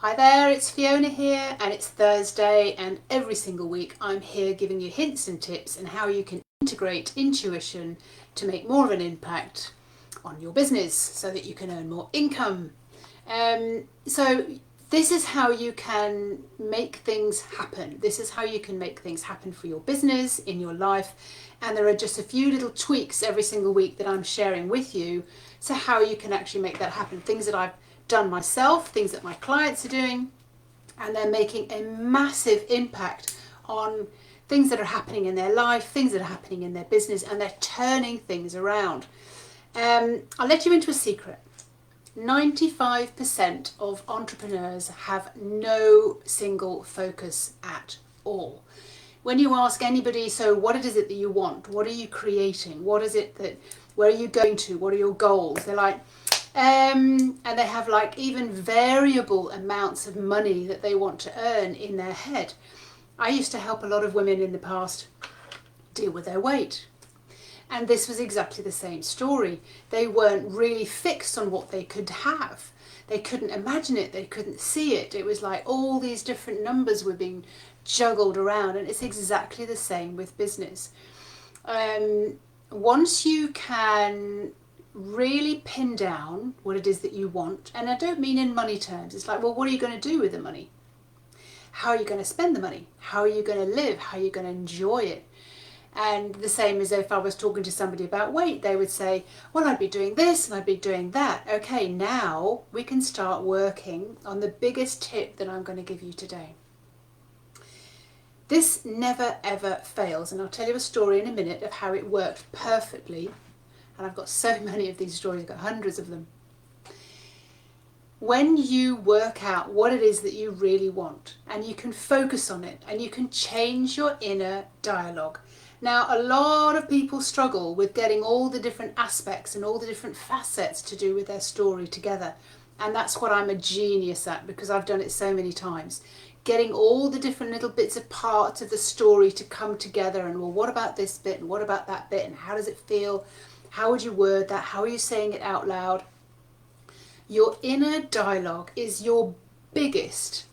Hi there, it's Fiona here and it's Thursday, and every single week I'm here giving you hints and tips on how you can integrate intuition to make more of an impact on your business so that you can earn more income. So this is how you can make things happen. This is how you can make things happen for your business, in your life, and there are just a few little tweaks every single week that I'm sharing with you to how you can actually make that happen. Things that I've done myself, things that my clients are doing, and they're making a massive impact on things that are happening in their life, things that are happening in their business, and they're turning things around. I'll let you into a secret. 95% of entrepreneurs have no single focus at all. When you ask anybody, so what is it that you want? What are you creating? What is it that, where are you going to? What are your goals? They're like, and they have like even variable amounts of money that they want to earn in their head. I used to help a lot of women in the past deal with their weight. And this was exactly the same story. They weren't really fixed on what they could have. They couldn't imagine it. They couldn't see it. It was like all these different numbers were being juggled around. And it's exactly the same with business. Once you can really pin down what it is that you want, and I don't mean in money terms. It's like, well, what are you going to do with the money? How are you going to spend the money? How are you going to live? How are you going to enjoy it? And the same as if I was talking to somebody about weight, they would say, well, I'd be doing this and I'd be doing that. Okay, now we can start working on the biggest tip that I'm going to give you today. This never ever fails, and I'll tell you a story in a minute of how it worked perfectly. And I've got so many of these stories, I've got hundreds of them. When you work out what it is that you really want, and you can focus on it, and you can change your inner dialogue. Now, a lot of people struggle with getting all the different aspects and all the different facets to do with their story together. And that's what I'm a genius at, because I've done it so many times. Getting all the different little bits of parts of the story to come together, and well, what about this bit and what about that bit, and how does it feel? How would you word that? How are you saying it out loud? Your inner dialogue is your biggest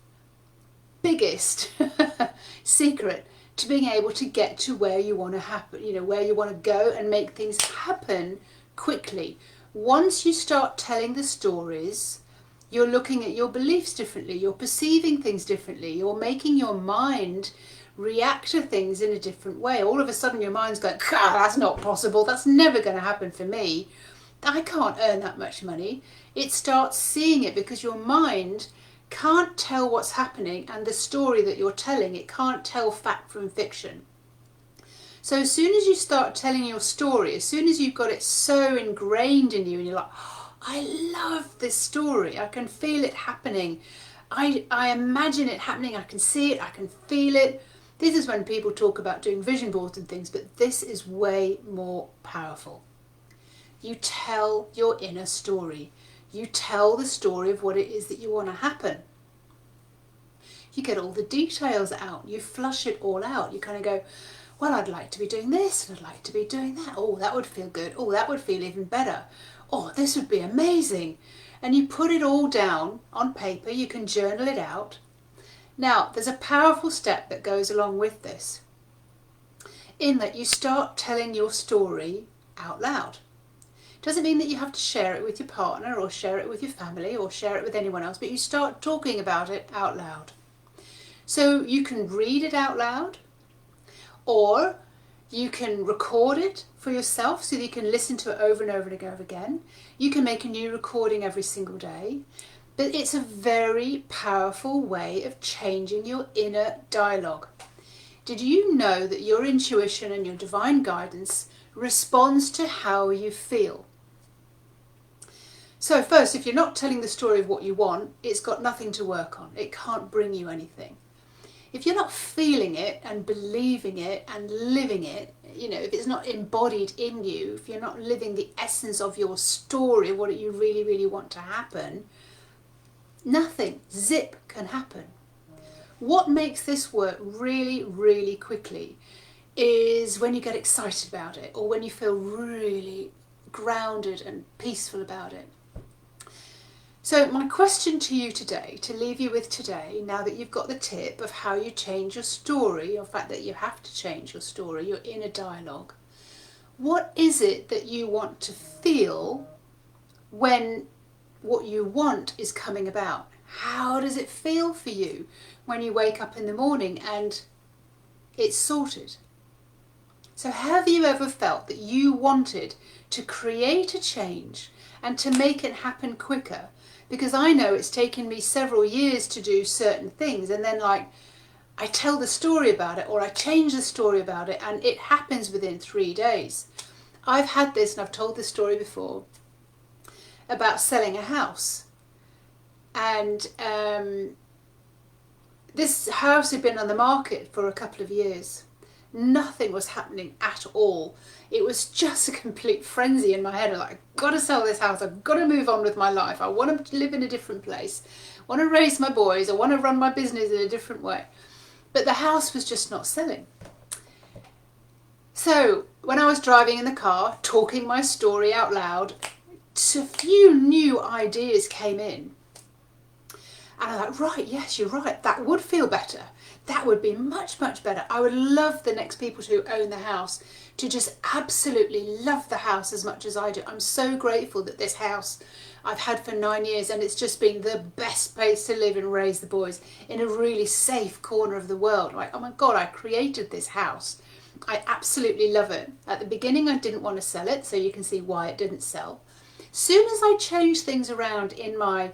secret to being able to get to where you want to happen, where you want to go and make things happen quickly. Once you start telling the stories, you're looking at your beliefs differently, you're perceiving things differently, you're making your mind react to things in a different way. All of a sudden your mind's going, that's not possible, that's never going to happen for me, I can't earn that much money. It starts seeing it because your mind can't tell what's happening, and the story that you're telling, it can't tell fact from fiction. So as soon as you start telling your story, as soon as you've got it so ingrained in you and you're like, oh, I love this story, I can feel it happening, I imagine it happening, I can see it, I can feel it. This is when people talk about doing vision boards and things, but this is way more powerful. You tell your inner story. You tell the story of what it is that you want to happen. You get all the details out. You flush it all out. You kind of go, well, I'd like to be doing this, and I'd like to be doing that. Oh, that would feel good. Oh, that would feel even better. Oh, this would be amazing. And you put it all down on paper. You can journal it out. Now, there's a powerful step that goes along with this, in that you start telling your story out loud. Doesn't mean that you have to share it with your partner or share it with your family or share it with anyone else, but you start talking about it out loud. So you can read it out loud, or you can record it for yourself so that you can listen to it over and over and over again. You can make a new recording every single day. But it's a very powerful way of changing your inner dialogue. Did you know that your intuition and your divine guidance responds to how you feel? So first, if you're not telling the story of what you want, it's got nothing to work on. It can't bring you anything. If you're not feeling it and believing it and living it, if it's not embodied in you, if you're not living the essence of your story, what you really, really want to happen, nothing, zip, can happen. What makes this work really, really quickly is when you get excited about it, or when you feel really grounded and peaceful about it. So my question to you today, to leave you with today, now that you've got the tip of how you change your story, or the fact that you have to change your story, your inner dialogue, what is it that you want to feel when what you want is coming about? How does it feel for you when you wake up in the morning and it's sorted? So have you ever felt that you wanted to create a change and to make it happen quicker? Because I know it's taken me several years to do certain things, and then like I tell the story about it, or I change the story about it, and it happens within 3 days. I've had this, and I've told this story before, about selling a house. And this house had been on the market for a couple of years. Nothing was happening at all. It was just a complete frenzy in my head. I'm like, I've got to sell this house. I've got to move on with my life. I want to live in a different place. I want to raise my boys. I want to run my business in a different way. But the house was just not selling. So when I was driving in the car, talking my story out loud, a few new ideas came in. And I'm like, right, yes, you're right. That would feel better. That would be much, much better. I would love the next people who own the house to just absolutely love the house as much as I do. I'm so grateful that this house I've had for 9 years, and it's just been the best place to live and raise the boys in a really safe corner of the world. Like, oh my God, I created this house. I absolutely love it. At the beginning, I didn't want to sell it, so you can see why it didn't sell. Soon as I changed things around in my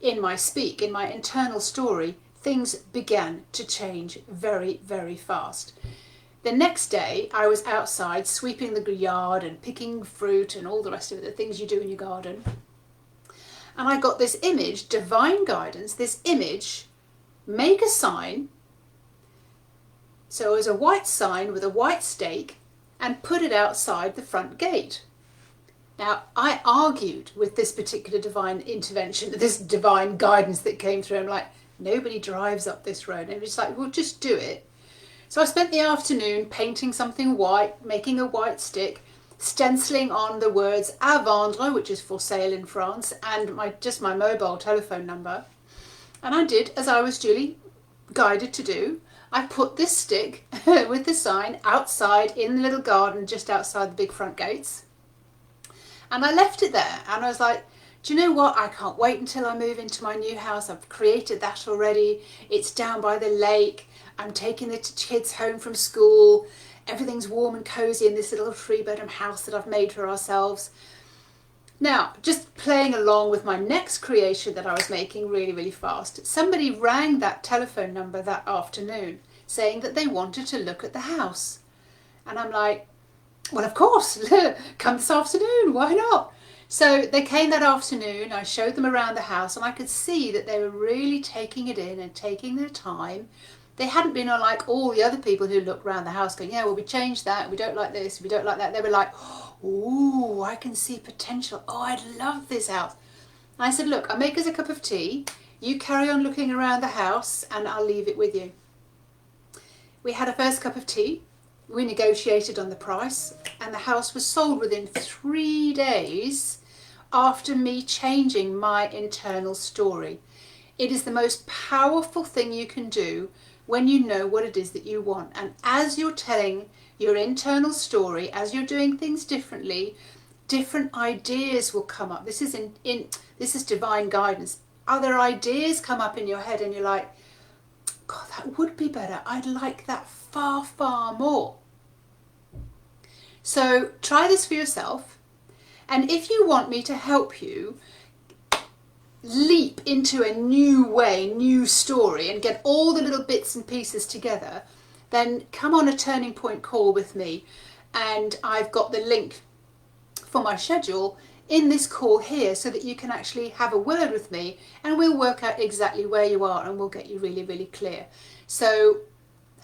internal story, things began to change very, very fast. The next day, I was outside sweeping the yard and picking fruit and all the rest of it, the things you do in your garden. And I got this image, divine guidance, this image, make a sign. So it was a white sign with a white stake, and put it outside the front gate. Now, I argued with this particular divine intervention, this divine guidance that came through. I'm like, nobody drives up this road. And it's like, well, just do it. So I spent the afternoon painting something white, making a white stick, stenciling on the words à vendre, which is for sale in France, and my mobile telephone number. And I did as I was duly guided to do. I put this stick with the sign outside in the little garden just outside the big front gates. And I left it there, and I was like, do you know what? I can't wait until I move into my new house. I've created that already. It's down by the lake. I'm taking the kids home from school. Everything's warm and cozy in this little 3-bedroom house that I've made for ourselves. Now, just playing along with my next creation that I was making really, really fast, somebody rang that telephone number that afternoon saying that they wanted to look at the house. And I'm like, well, of course, come this afternoon, why not? So they came that afternoon, I showed them around the house, and I could see that they were really taking it in and taking their time. They hadn't been on like all the other people who looked around the house going, yeah, well, we changed that, we don't like this, we don't like that. They were like, ooh, I can see potential. Oh, I'd love this house. And I said, look, I'll make us a cup of tea. You carry on looking around the house and I'll leave it with you. We had a first cup of tea. We negotiated on the price, and the house was sold within 3 days after me changing my internal story. It is the most powerful thing you can do when you know what it is that you want. And as you're telling your internal story, as you're doing things differently, different ideas will come up. This is this is divine guidance. Other ideas come up in your head, and you're like, God, that would be better. I'd like that far, far more. So try this for yourself. And if you want me to help you leap into a new way, new story, and get all the little bits and pieces together, then come on a turning point call with me. And I've got the link for my schedule in this call here, so that you can actually have a word with me, and we'll work out exactly where you are, and we'll get you really, really clear. So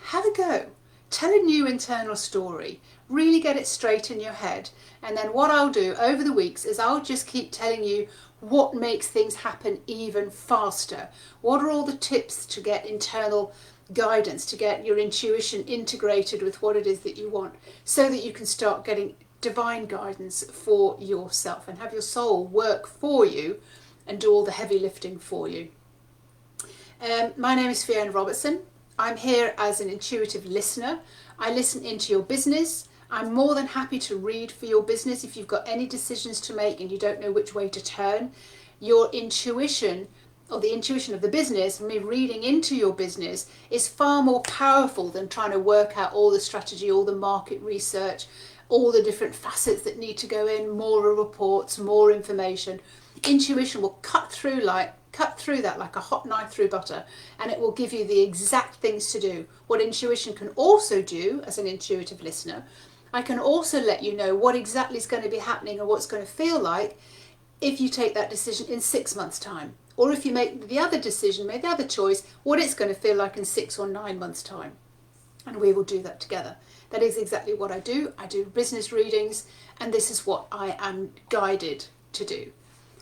have a go. Tell a new internal story. Really get it straight in your head. And then what I'll do over the weeks is I'll just keep telling you what makes things happen even faster. What are all the tips to get internal guidance, to get your intuition integrated with what it is that you want, so that you can start getting divine guidance for yourself and have your soul work for you and do all the heavy lifting for you. My name is Fiona Robertson. I'm here as an intuitive listener. I listen into your business. I'm more than happy to read for your business if you've got any decisions to make and you don't know which way to turn. Your intuition, or the intuition of the business, me reading into your business, is far more powerful than trying to work out all the strategy, all the market research, all the different facets that need to go in, more reports, more information. Intuition will cut through that like a hot knife through butter, and it will give you the exact things to do. What intuition can also do, as an intuitive listener, I can also let you know what exactly is going to be happening and what it's going to feel like if you take that decision in 6 months' time. Or if you make the other decision, make the other choice, what it's going to feel like in 6 or 9 months' time. And we will do that together. That is exactly what I do. I do business readings, and this is what I am guided to do.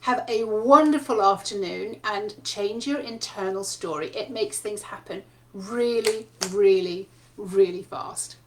Have a wonderful afternoon and change your internal story. It makes things happen really, really, really fast.